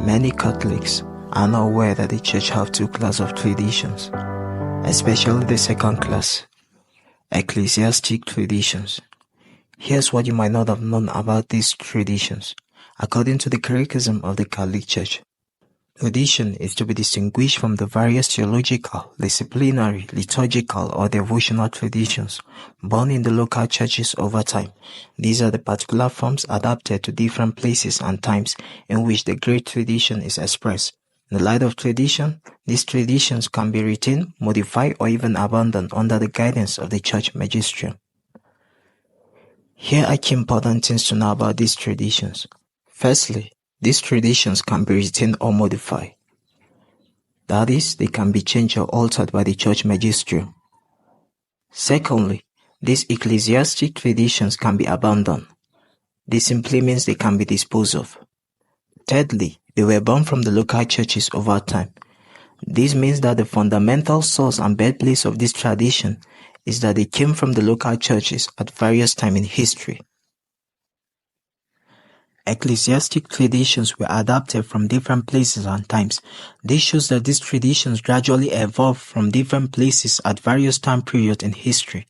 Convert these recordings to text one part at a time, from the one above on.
Many Catholics are not aware that the Church have two classes of traditions, especially the second class, ecclesiastic traditions. Here's what you might not have known about these traditions. According to the Catechism of the Catholic Church, tradition is to be distinguished from the various theological, disciplinary, liturgical, or devotional traditions born in the local churches over time. These are the particular forms adapted to different places and times in which the great tradition is expressed. In the light of tradition, these traditions can be retained, modified, or even abandoned under the guidance of the church magisterium. Here are key important things to know about these traditions. Firstly, these traditions can be retained or modified. That is, they can be changed or altered by the church magisterium. Secondly, these ecclesiastic traditions can be abandoned. This simply means they can be disposed of. Thirdly, they were born from the local churches over time. This means that the fundamental source and birthplace of this tradition is that they came from the local churches at various times in history. Ecclesiastic traditions were adapted from different places and times. This shows that these traditions gradually evolved from different places at various time periods in history.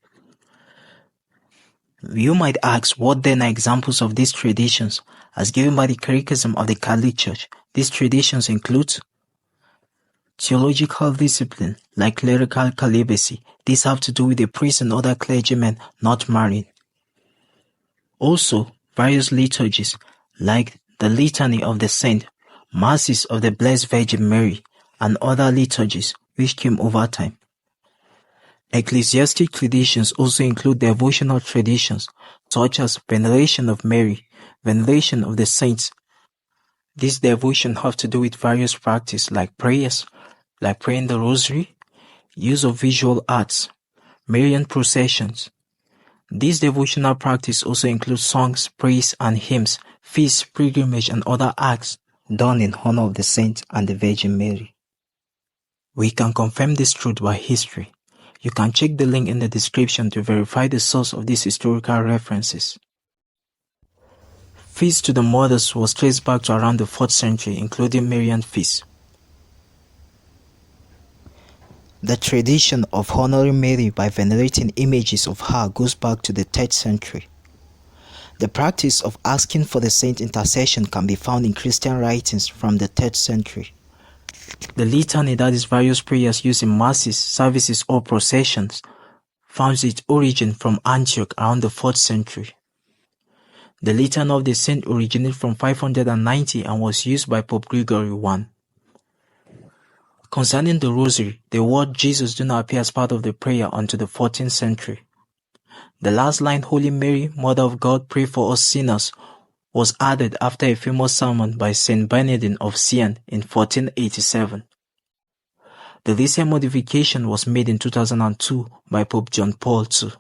You might ask, what then are examples of these traditions as given by the Catechism of the Catholic Church? These traditions include theological discipline, like clerical celibacy. These have to do with the priests and other clergymen not marrying. Also, various liturgies, like the Litany of the Saint, Masses of the Blessed Virgin Mary, and other liturgies which came over time. Ecclesiastic traditions also include devotional traditions, such as veneration of Mary, veneration of the saints. These devotions have to do with various practices like prayers, like praying the rosary, use of visual arts, Marian processions. These devotional practices also include songs, praise, and hymns, feasts, pilgrimage, and other acts done in honor of the saint and the Virgin Mary. We can confirm this truth by history. You can check the link in the description to verify the source of these historical references. Feast to the mothers was traced back to around the 4th century, including Marian feasts. The tradition of honoring Mary by venerating images of her goes back to the 3rd century. The practice of asking for the saint's intercession can be found in Christian writings from the 3rd century. The litany, that is various prayers used in masses, services, or processions, finds its origin from Antioch around the 4th century. The Litany of the Saint originated from 590 and was used by Pope Gregory I. Concerning the Rosary, the word Jesus did not appear as part of the prayer until the 14th century. The last line, Holy Mary, Mother of God, pray for us sinners, was added after a famous sermon by Saint Bernardine of Siena in 1487. The recent modification was made in 2002 by Pope John Paul II.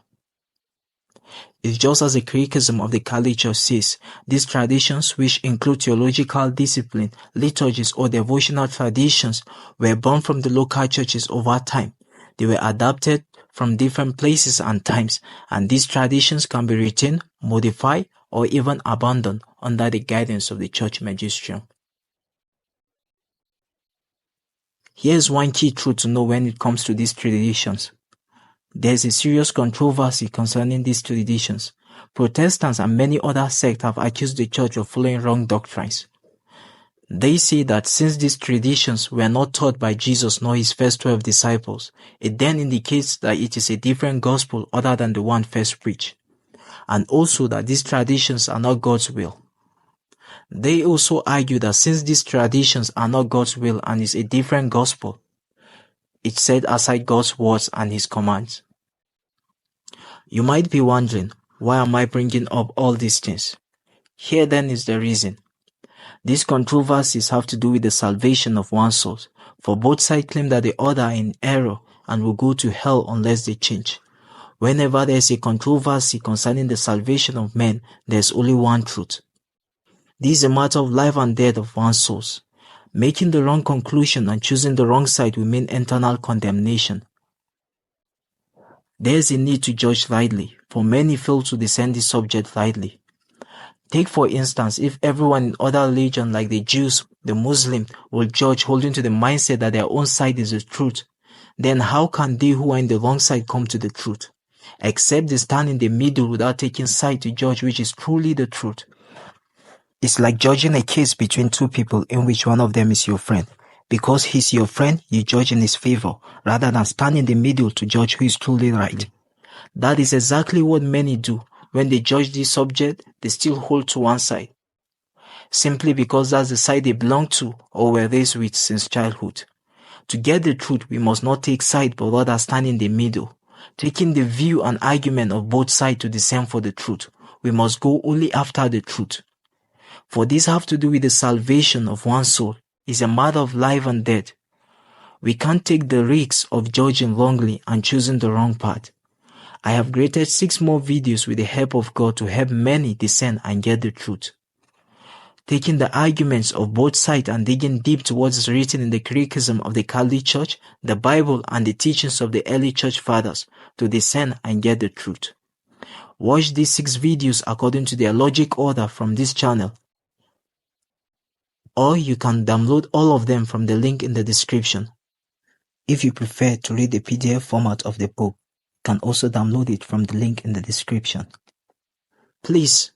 It's just as the Catechism of the Catholic Church says, these traditions, which include theological discipline, liturgies, or devotional traditions, were born from the local churches over time. They were adapted from different places and times, and these traditions can be retained, modified, or even abandoned under the guidance of the church magisterium. Here's one key truth to know when it comes to these traditions. There's a serious controversy concerning these traditions. Protestants and many other sects have accused the church of following wrong doctrines. They say that since these traditions were not taught by Jesus nor his first 12 disciples, it then indicates that it is a different gospel other than the one first preached, and also that these traditions are not God's will. They also argue that since these traditions are not God's will and is a different gospel, it set aside God's words and his commands. You might be wondering, why am I bringing up all these things? Here then is the reason. These controversies have to do with the salvation of one soul, for both sides claim that the other are in error and will go to hell unless they change. Whenever there is a controversy concerning the salvation of men, there is only one truth. This is a matter of life and death of one's souls. Making the wrong conclusion and choosing the wrong side will mean eternal condemnation. There is a need to judge rightly, for many fail to discern this subject rightly. Take for instance, if everyone in other religions like the Jews, the Muslims, will judge holding to the mindset that their own side is the truth, then how can they who are in the wrong side come to the truth? Except they stand in the middle without taking side to judge which is truly the truth. It's like judging a case between two people in which one of them is your friend. Because he's your friend, you judge in his favor, rather than stand in the middle to judge who is truly right. That is exactly what many do. When they judge this subject, they still hold to one side, simply because that's the side they belong to or were raised with since childhood. To get the truth, we must not take side but rather stand in the middle, taking the view and argument of both sides to discern for the truth. We must go only after the truth. For this have to do with the salvation of one's soul. It's a matter of life and death. We can't take the risks of judging wrongly and choosing the wrong path. I have created 6 more videos with the help of God to help many discern and get the truth. Taking the arguments of both sides and digging deep to what is written in the Catechism of the Catholic Church, the Bible, and the teachings of the early church fathers to discern and get the truth. Watch these 6 videos according to their logic order from this channel, or you can download all of them from the link in the description. If you prefer to read the PDF format of the book, you can also download it from the link in the description. Please